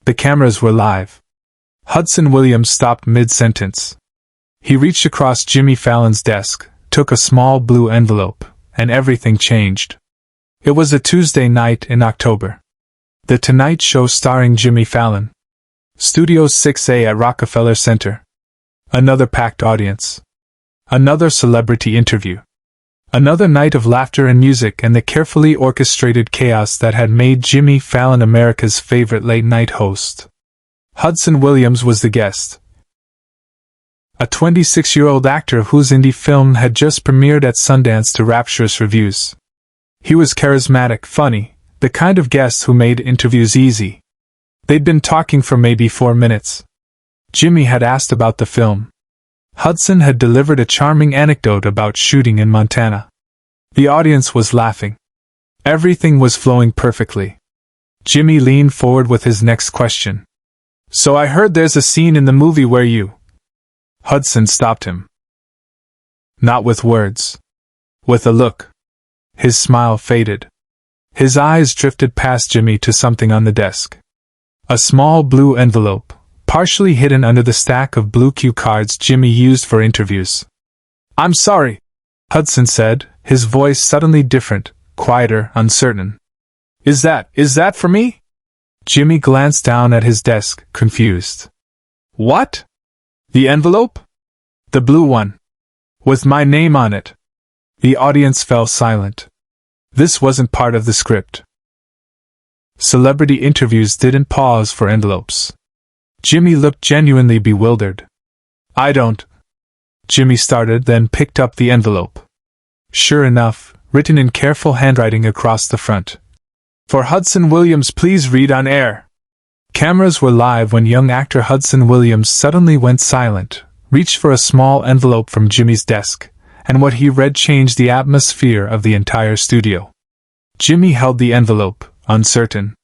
The cameras were live. Hudson Williams stopped mid-sentence. He reached across Jimmy Fallon's desk, took a small blue envelope, and everything changed. It was a Tuesday night in October. The Tonight Show starring Jimmy Fallon. Studio 6A at Rockefeller Center. Another packed audience. Another celebrity interview. Another night of laughter and music and the carefully orchestrated chaos that had made Jimmy Fallon America's favorite late-night host. Hudson Williams was the guest. A 26-year-old actor whose indie film had just premiered at Sundance to rapturous reviews. He was charismatic, funny, the kind of guest who made interviews easy. They'd been talking for maybe 4 minutes. Jimmy had asked about the film. Hudson had delivered a charming anecdote about shooting in Montana. The audience was laughing. Everything was flowing perfectly. Jimmy leaned forward with his next question. "So I heard there's a scene in the movie where you..." Hudson stopped him. Not with words. With a look. His smile faded. His eyes drifted past Jimmy to something on the desk. A small blue envelope, partially hidden under the stack of blue cue cards Jimmy used for interviews. "I'm sorry," Hudson said, his voice suddenly different, quieter, uncertain. Is that for me?" Jimmy glanced down at his desk, confused. "What? The envelope?" "The blue one. With my name on it." The audience fell silent. This wasn't part of the script. Celebrity interviews didn't pause for envelopes. Jimmy looked genuinely bewildered. "I don't..." Jimmy started, then picked up the envelope. Sure enough, written in careful handwriting across the front. "For Hudson Williams, please read on air." Cameras were live when young actor Hudson Williams suddenly went silent, reached for a small envelope from Jimmy's desk, and what he read changed the atmosphere of the entire studio. Jimmy held the envelope, uncertain.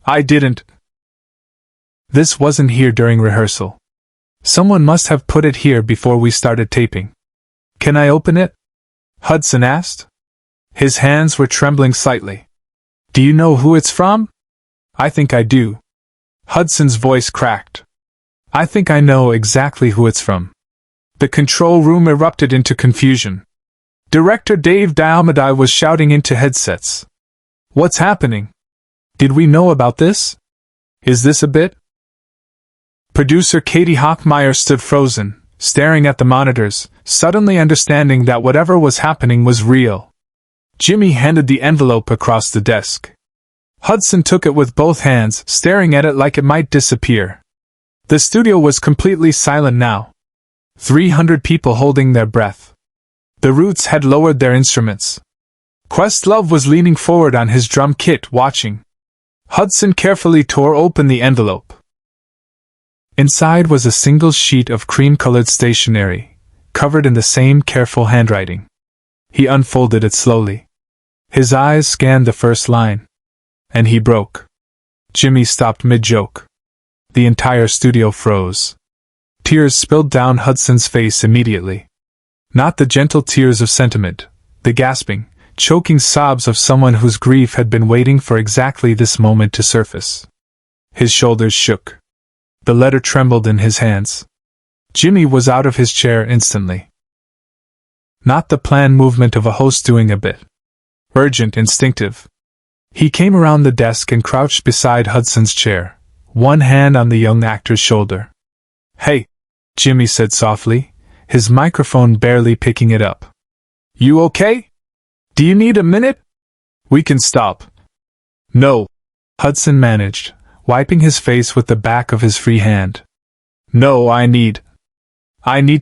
"I didn't..." "This wasn't here during rehearsal. Someone must have put it here before we started taping." "Can I open it?" Hudson asked. His hands were trembling slightly. "Do you know who it's from?" "I think I do." Hudson's voice cracked. "I think I know exactly who it's from." The control room erupted into confusion. Director Dave Diamadi was shouting into headsets. "What's happening? Did we know about this? Is this a bit?" Producer Katie Hockmeyer stood frozen, staring at the monitors, suddenly understanding that whatever was happening was real. Jimmy handed the envelope across the desk. Hudson took it with both hands, staring at it like it might disappear. The studio was completely silent now. 300 people holding their breath. The Roots had lowered their instruments. Questlove was leaning forward on his drum kit, watching. Hudson carefully tore open the envelope. Inside was a single sheet of cream-colored stationery, covered in the same careful handwriting. He unfolded it slowly. His eyes scanned the first line. And he broke. Jimmy stopped mid-joke. The entire studio froze. Tears spilled down Hudson's face immediately. Not the gentle tears of sentiment, the gasping, choking sobs of someone whose grief had been waiting for exactly this moment to surface. His shoulders shook. The letter trembled in his hands. Jimmy was out of his chair instantly. Not the planned movement of a host doing a bit. Urgent, instinctive. He came around the desk and crouched beside Hudson's chair, one hand on the young actor's shoulder. "Hey," Jimmy said softly, his microphone barely picking it up. "You okay? Do you need a minute? We can stop." "No," Hudson managed, wiping his face with the back of his free hand. "No, I need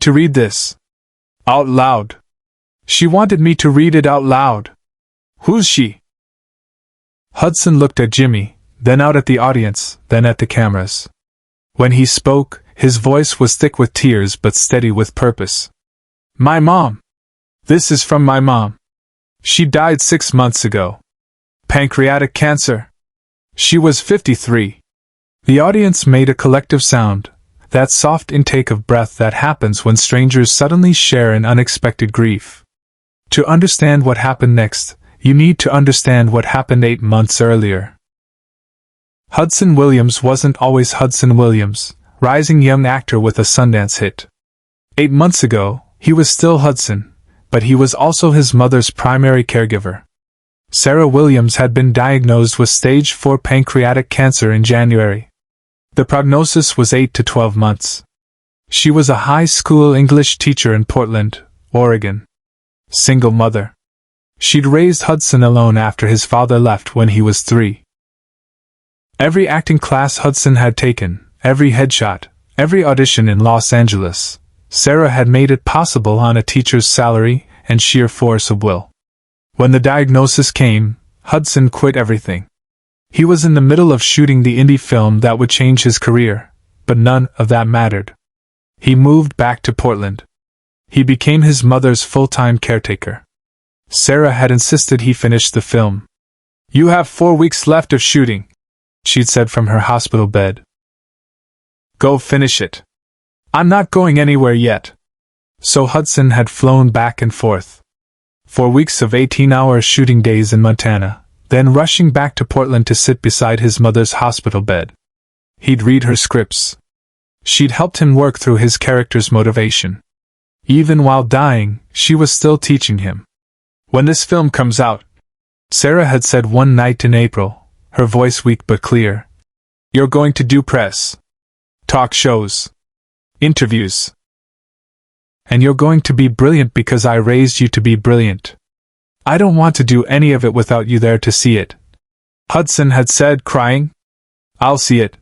to read this. Out loud. She wanted me to read it out loud." "Who's she?" Hudson looked at Jimmy, then out at the audience, then at the cameras. When he spoke, his voice was thick with tears but steady with purpose. "My mom. This is from my mom. She died 6 months ago. Pancreatic cancer. She was 53. The audience made a collective sound, that soft intake of breath that happens when strangers suddenly share an unexpected grief. To understand what happened next, you need to understand what happened 8 months earlier. Hudson Williams wasn't always Hudson Williams, rising young actor with a Sundance hit. 8 months ago, he was still Hudson, but he was also his mother's primary caregiver. Sarah Williams had been diagnosed with stage 4 pancreatic cancer in January. The prognosis was 8 to 12 months. She was a high school English teacher in Portland, Oregon. Single mother. She'd raised Hudson alone after his father left when he was 3. Every acting class Hudson had taken, every headshot, every audition in Los Angeles, Sarah had made it possible on a teacher's salary and sheer force of will. When the diagnosis came, Hudson quit everything. He was in the middle of shooting the indie film that would change his career, but none of that mattered. He moved back to Portland. He became his mother's full-time caretaker. Sarah had insisted he finish the film. "You have 4 weeks left of shooting," she'd said from her hospital bed. "Go finish it. I'm not going anywhere yet." So Hudson had flown back and forth. 4 weeks of 18-hour shooting days in Montana, then rushing back to Portland to sit beside his mother's hospital bed. He'd read her scripts. She'd helped him work through his character's motivation. Even while dying, she was still teaching him. "When this film comes out," Sarah had said one night in April, her voice weak but clear, "you're going to do press, talk shows, interviews. And you're going to be brilliant because I raised you to be brilliant. I don't want to do any of it without you there to see it." Hudson had said, crying. "I'll see it,"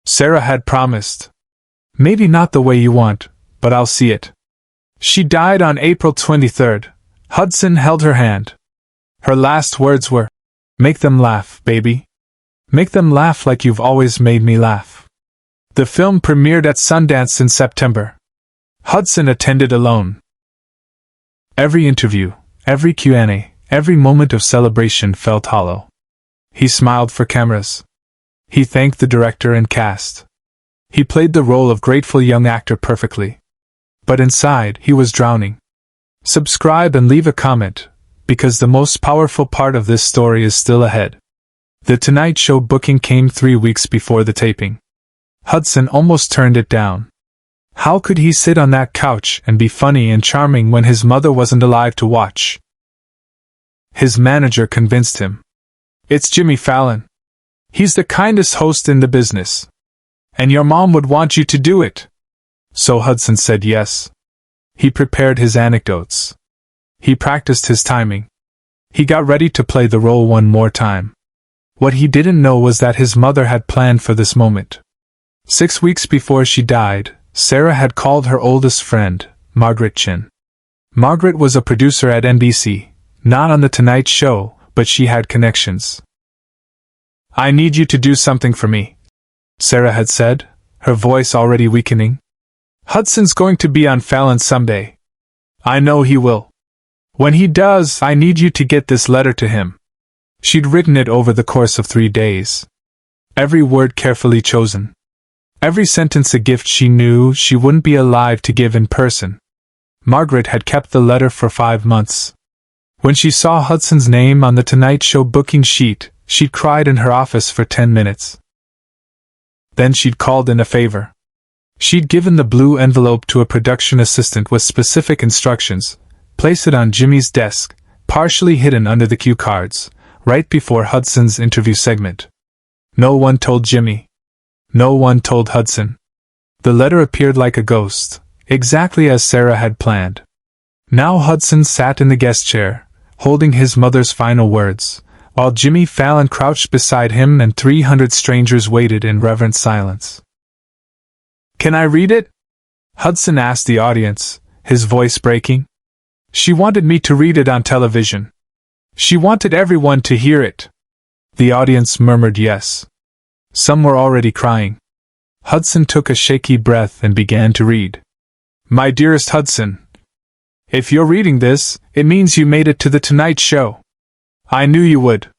Sarah had promised. "Maybe not the way you want, but I'll see it." She died on April 23rd. Hudson held her hand. Her last words were, "Make them laugh, baby. Make them laugh like you've always made me laugh." The film premiered at Sundance in September. Hudson attended alone. Every interview, every Q&A, every moment of celebration felt hollow. He smiled for cameras. He thanked the director and cast. He played the role of grateful young actor perfectly. But inside, he was drowning. Subscribe and leave a comment, because the most powerful part of this story is still ahead. The Tonight Show booking came 3 weeks before the taping. Hudson almost turned it down. How could he sit on that couch and be funny and charming when his mother wasn't alive to watch? His manager convinced him. "It's Jimmy Fallon. He's the kindest host in the business. And your mom would want you to do it." So Hudson said yes. He prepared his anecdotes. He practiced his timing. He got ready to play the role one more time. What he didn't know was that his mother had planned for this moment. 6 weeks before she died, Sarah had called her oldest friend, Margaret Chin. Margaret was a producer at NBC, not on The Tonight Show, but she had connections. "I need you to do something for me," Sarah had said, her voice already weakening. "Hudson's going to be on Fallon someday. I know he will. When he does, I need you to get this letter to him." She'd written it over the course of 3 days. Every word carefully chosen. Every sentence a gift she knew she wouldn't be alive to give in person. Margaret had kept the letter for 5 months. When she saw Hudson's name on the Tonight Show booking sheet, she'd cried in her office for 10 minutes. Then she'd called in a favor. She'd given the blue envelope to a production assistant with specific instructions: place it on Jimmy's desk, partially hidden under the cue cards, right before Hudson's interview segment. No one told Jimmy. No one told Hudson. The letter appeared like a ghost, exactly as Sarah had planned. Now Hudson sat in the guest chair, holding his mother's final words, while Jimmy Fallon crouched beside him and 300 strangers waited in reverent silence. "Can I read it?" Hudson asked the audience, his voice breaking. "She wanted me to read it on television. She wanted everyone to hear it." The audience murmured yes. Some were already crying. Hudson took a shaky breath and began to read. "My dearest Hudson, if you're reading this, it means you made it to the Tonight Show. I knew you would.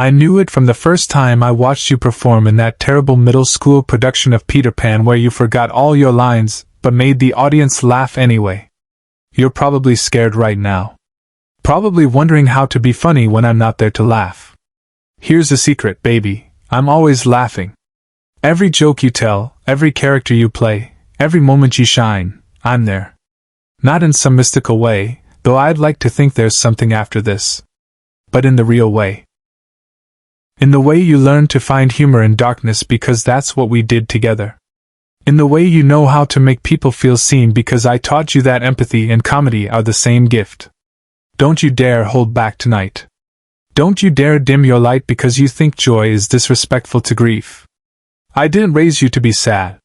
I knew it from the first time I watched you perform in that terrible middle school production of Peter Pan where you forgot all your lines, but made the audience laugh anyway. You're probably scared right now. Probably wondering how to be funny when I'm not there to laugh. Here's a secret, baby. I'm always laughing. Every joke you tell, every character you play, every moment you shine, I'm there. Not in some mystical way, though I'd like to think there's something after this. But in the real way. In the way you learn to find humor in darkness because that's what we did together. In the way you know how to make people feel seen because I taught you that empathy and comedy are the same gift. Don't you dare hold back tonight. Don't you dare dim your light because you think joy is disrespectful to grief. I didn't raise you to be sad.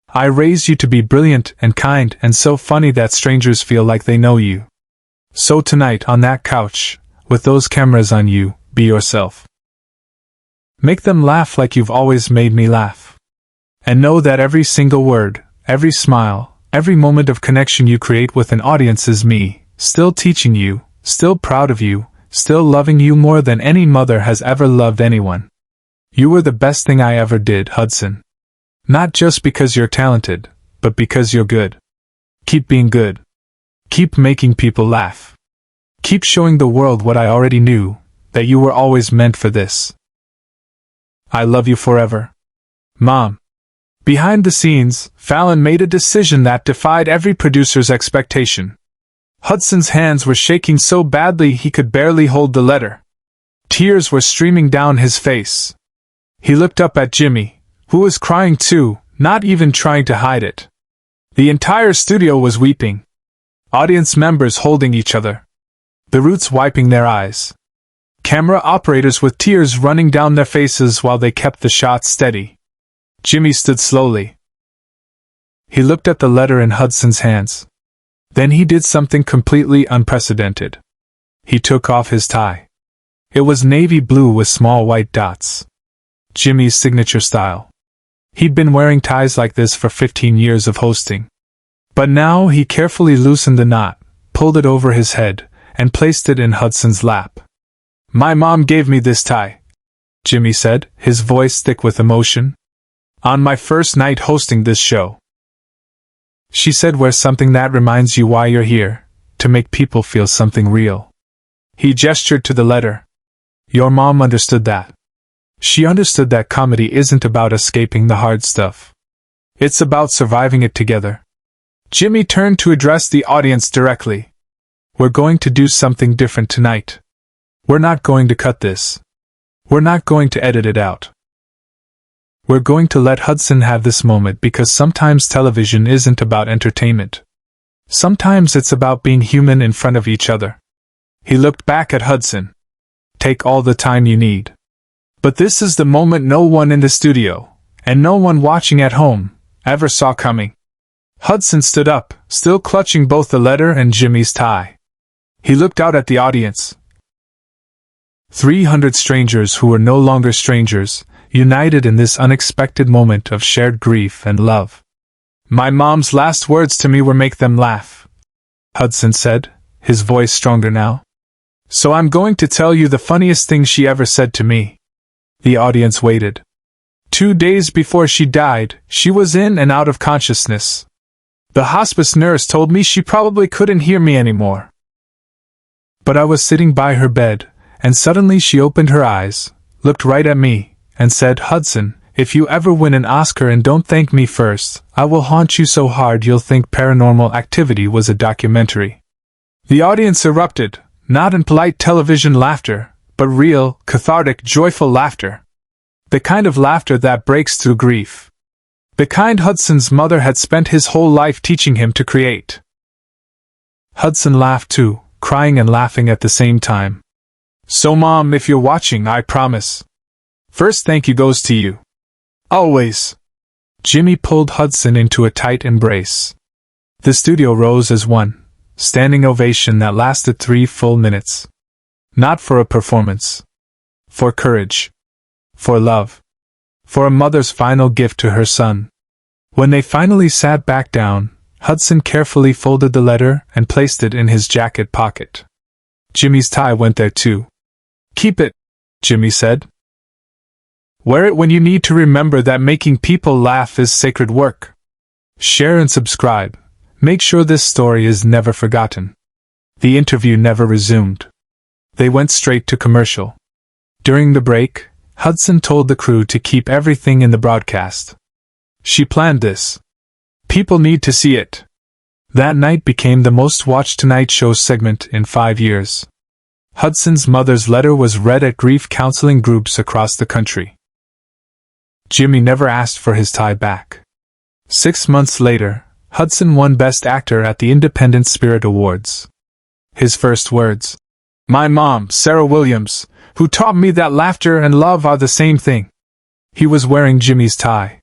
I raised you to be brilliant and kind and so funny that strangers feel like they know you. So tonight on that couch, with those cameras on you, be yourself. Make them laugh like you've always made me laugh. And know that every single word, every smile, every moment of connection you create with an audience is me, still teaching you, still proud of you, still loving you more than any mother has ever loved anyone. You were the best thing I ever did, Hudson. Not just because you're talented, but because you're good. Keep being good. Keep making people laugh. Keep showing the world what I already knew, that you were always meant for this. I love you forever. Mom. Behind the scenes, Fallon made a decision that defied every producer's expectation. Hudson's hands were shaking so badly he could barely hold the letter. Tears were streaming down his face. He looked up at Jimmy, who was crying too, not even trying to hide it. The entire studio was weeping. Audience members holding each other. The Roots wiping their eyes. Camera operators with tears running down their faces while they kept the shot steady. Jimmy stood slowly. He looked at the letter in Hudson's hands. Then he did something completely unprecedented. He took off his tie. It was navy blue with small white dots. Jimmy's signature style. He'd been wearing ties like this for 15 years of hosting. But now he carefully loosened the knot, pulled it over his head, and placed it in Hudson's lap. My mom gave me this tie, Jimmy said, his voice thick with emotion. On my first night hosting this show. She said wear something that reminds you why you're here, to make people feel something real. He gestured to the letter. Your mom understood that. She understood that comedy isn't about escaping the hard stuff. It's about surviving it together. Jimmy turned to address the audience directly. We're going to do something different tonight. We're not going to cut this. We're not going to edit it out. We're going to let Hudson have this moment because sometimes television isn't about entertainment. Sometimes it's about being human in front of each other. He looked back at Hudson. Take all the time you need. But this is the moment no one in the studio, and no one watching at home, ever saw coming. Hudson stood up, still clutching both the letter and Jimmy's tie. He looked out at the audience. 300 strangers who were no longer strangers, united in this unexpected moment of shared grief and love. My mom's last words to me were make them laugh, Hudson said, his voice stronger now. So I'm going to tell you the funniest thing she ever said to me. The audience waited. 2 days before she died, she was in and out of consciousness. The hospice nurse told me she probably couldn't hear me anymore. But I was sitting by her bed, and suddenly she opened her eyes, looked right at me, and said, Hudson, if you ever win an Oscar and don't thank me first, I will haunt you so hard you'll think Paranormal Activity was a documentary. The audience erupted, not in polite television laughter, but real, cathartic, joyful laughter. The kind of laughter that breaks through grief. The kind Hudson's mother had spent his whole life teaching him to create. Hudson laughed too, crying and laughing at the same time. So Mom, if you're watching, I promise. First thank you goes to you. Always. Jimmy pulled Hudson into a tight embrace. The studio rose as one, standing ovation that lasted 3 full minutes. Not for a performance. For courage. For love. For a mother's final gift to her son. When they finally sat back down, Hudson carefully folded the letter and placed it in his jacket pocket. Jimmy's tie went there too. Keep it, Jimmy said. Wear it when you need to remember that making people laugh is sacred work. Share and subscribe. Make sure this story is never forgotten. The interview never resumed. They went straight to commercial. During the break, Hudson told the crew to keep everything in the broadcast. She planned this. People need to see it. That night became the most watched Tonight Show segment in 5 years. Hudson's mother's letter was read at grief counseling groups across the country. Jimmy never asked for his tie back. 6 months later, Hudson won Best Actor at the Independent Spirit Awards. His first words, "My mom, Sarah Williams, who taught me that laughter and love are the same thing." He was wearing Jimmy's tie.